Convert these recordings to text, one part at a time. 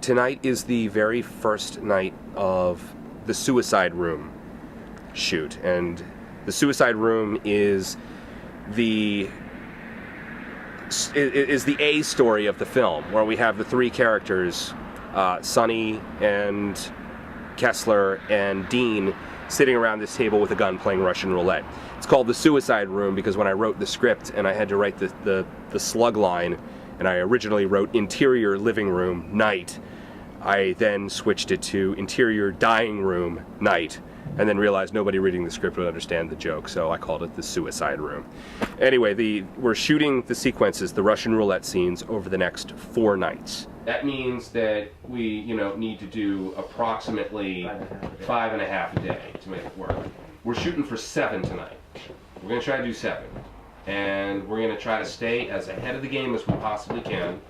Tonight is the very first night of the Suicide Room shoot, and the Suicide Room is the A story of the film, where we have the three characters, Sonny and Kessler and Dean, sitting around this table with a gun playing Russian roulette. It's called the Suicide Room because when I wrote the script and I had to write the slug line, and I originally wrote interior living room night, I then switched it to interior dying room night, and then realized nobody reading the script would understand the joke, so I called it the Suicide Room. Anyway, we're shooting the sequences, the Russian roulette scenes, over the next 4 nights. That means that we, need to do approximately 5.5 a day to make it work. We're shooting for 7 tonight. We're going to try to do 7. And we're going to try to stay as ahead of the game as we possibly can,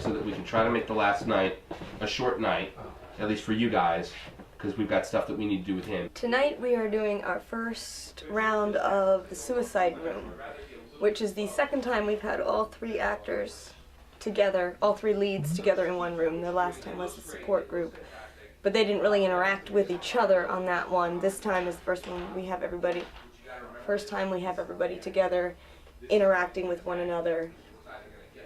so that we can try to make the last night a short night, at least for you guys, because we've got stuff that we need to do with him. Tonight we are doing our first round of the Suicide Room, which is the second time we've had all 3 actors together, all 3 leads together in one room. The last time was the support group, but they didn't really interact with each other on that one. This time is the first one we have everybody, together, interacting with one another,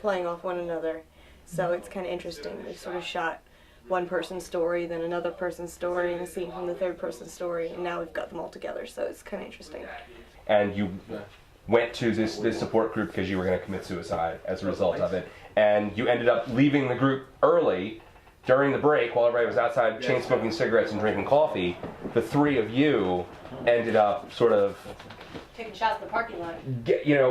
playing off one another. So it's kind of interesting. We sort of shot one person's story, then another person's story, and a scene from the third person's story, and now we've got them all together, so it's kind of interesting. And you went to this support group because you were going to commit suicide as a result of it, and you ended up leaving the group early during the break while everybody was outside chain smoking cigarettes and drinking coffee. The 3 of you ended up sort of Taking shots in the parking lot.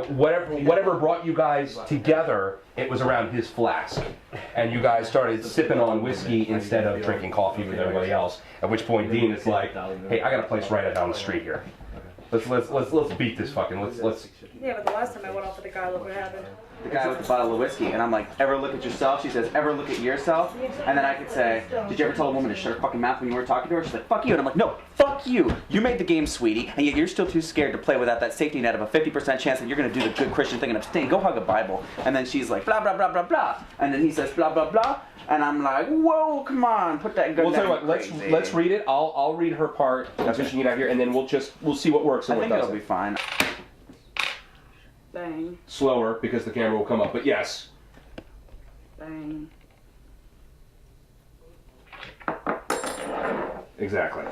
Whatever brought you guys together, it was around his flask. And you guys started sipping on whiskey instead of drinking coffee with everybody else. At which point Dean is like, hey, I got a place right down the street here. Let's beat this fucking, let's. Yeah, but the last time I went off with the guy, look what happened. The guy with the bottle of whiskey, and I'm like, ever look at yourself? She says, ever look at yourself? And then I could say, did you ever tell a woman to shut her fucking mouth when you were talking to her? She's like, fuck you. And I'm like, no, fuck you. You made the game, sweetie, and yet you're still too scared to play without that safety net of a 50% chance that you're going to do the good Christian thing and abstain. Go hug a Bible. And then she's like, blah, blah, blah, blah, blah. And then he says, blah, blah, blah. And I'm like, whoa, come on, put that gun down. We'll tell you what, let's read it. I'll read her part, pushing it out here, and then we'll see what works and what doesn't. I think it'll be fine. Bang. Slower, because the camera will come up, but yes. Bang. Exactly.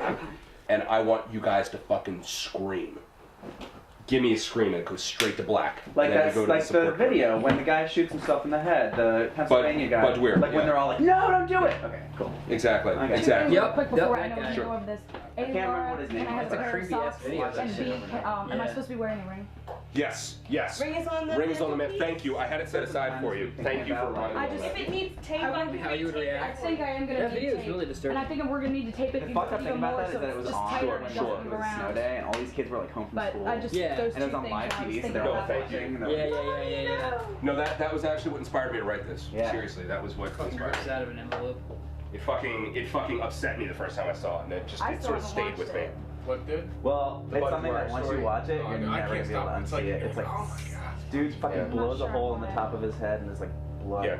And I want you guys to fucking scream. Give me a scream and it goes straight to black. Like the video when the guy shoots himself in the head, the Pennsylvania guy. But weird. Like when they're all like, no, don't do it. Okay, cool. Exactly. Okay. Exactly. Yep. Quick before I Yep. know Sure. more of this. I can't remember what his name Can I have is. a pair of socks? video. And B, am I supposed to be wearing a ring? Yes. Yes. Ring is on the Ring is on the man. Thank you. I had it set aside for you. Thank you for reminding me. If it needs tape, How you would I react. think I am going to That video is really disturbing. And I think we're going to need to tape it The fucked up thing even about more that is so that it was it's just on tighter when and it it doesn't was move a snow around. day, and all these kids were like home from But school. I just, Yeah. those And it was two on things live I was TV, so thinking they're all about. thank you. watching. Yeah. No, that was actually what inspired me to write this. Yeah. Seriously, that was what inspired Rips me. out of an envelope. It fucking upset me the first time I saw it, and it I still sort of haven't stayed watched with me. it. What did? Well, The it's Bud something that Dwyer once story. you watch it, Oh, you're no, I never can't gonna be able stop. to It's unsee like, it. It's like, oh my god. dude fucking Yeah. blows a I'm not hole in sure the how top of his head, and there's like blood. Yeah.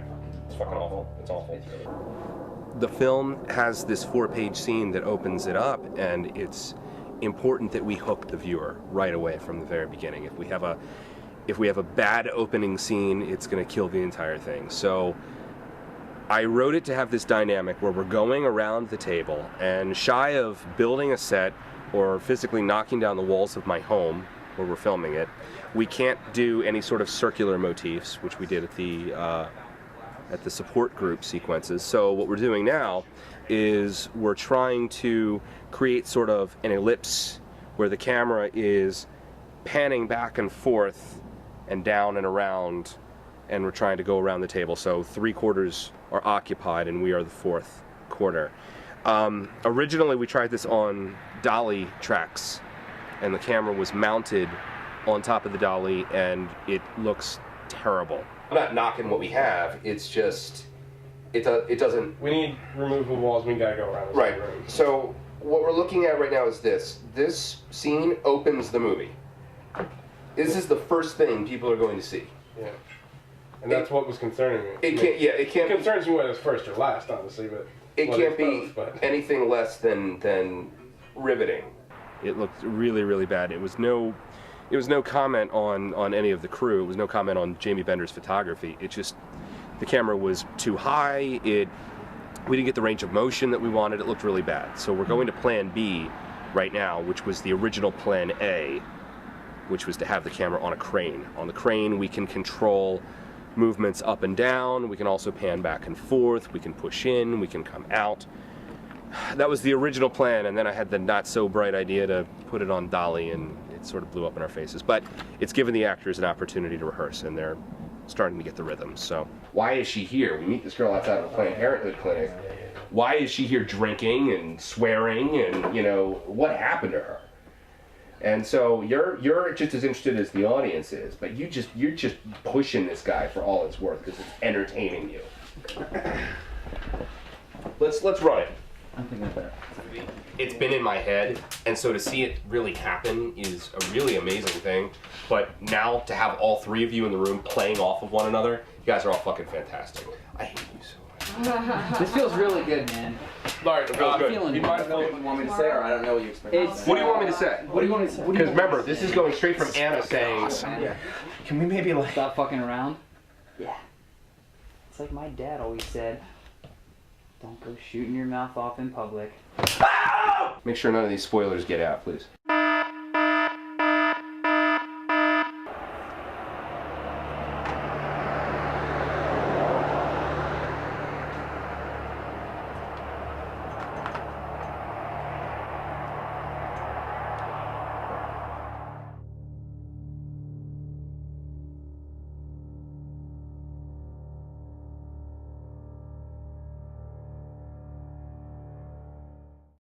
It's fucking awful. It's awful. The film has this 4-page scene that opens it up, and it's important that we hook the viewer right away from the very beginning. If we have a bad opening scene, it's going to kill the entire thing. So I wrote it to have this dynamic where we're going around the table, and shy of building a set or physically knocking down the walls of my home where we're filming it, we can't do any sort of circular motifs, which we did at the support group sequences. So what we're doing now is we're trying to create sort of an ellipse where the camera is panning back and forth and down and around, and we're trying to go around the table. So 3/4 are occupied and we are the 4th quarter. Originally we tried this on dolly tracks, and the camera was mounted on top of the dolly, and it looks terrible. I'm not knocking what we have, it's just, it doesn't... We need removable walls. We gotta go around this Right, room. so what we're looking at right now is this. This scene opens the movie. This is the first thing people are going to see. Yeah. And that's what was concerning me. It can't. Yeah, it can't. It concerns me whether it's first or last, honestly, but It can't be both, but. anything less than riveting. It looked really, really bad. It was no comment on any of the crew. It was no comment on Jamie Bender's photography. It just, the camera was too high. We didn't get the range of motion that we wanted. It looked really bad. So we're going to plan B right now, which was the original plan A, which was to have the camera on a crane. On the crane, we can control movements up and down. We can also pan back and forth. We can push in, we can come out. That was the original plan, and then I had the not so bright idea to put it on dolly, and it sort of blew up in our faces. But it's given the actors an opportunity to rehearse, and they're starting to get the rhythm. So why is she here? We meet this girl outside of a Planned Parenthood clinic. Why is she here drinking and swearing, and you know, what happened to her? And so you're just as interested as the audience is, but you're just pushing this guy for all it's worth because it's entertaining you. Let's run it. I think that's better. It's been in my head, and so to see it really happen is a really amazing thing. But now to have all three of you in the room playing off of one another, you guys are all fucking fantastic. I hate you so much. This feels really good, man. Alright, feels good. Feeling You might know what you want me to say, or I don't know what you expect. What do you want me to say? What do you want me to say? Because remember, this is going straight from Anna saying, Yeah. Can we maybe like... Stop fucking around. Yeah. It's like my dad always said. Don't go shooting your mouth off in public. make sure none of these spoilers get out, please.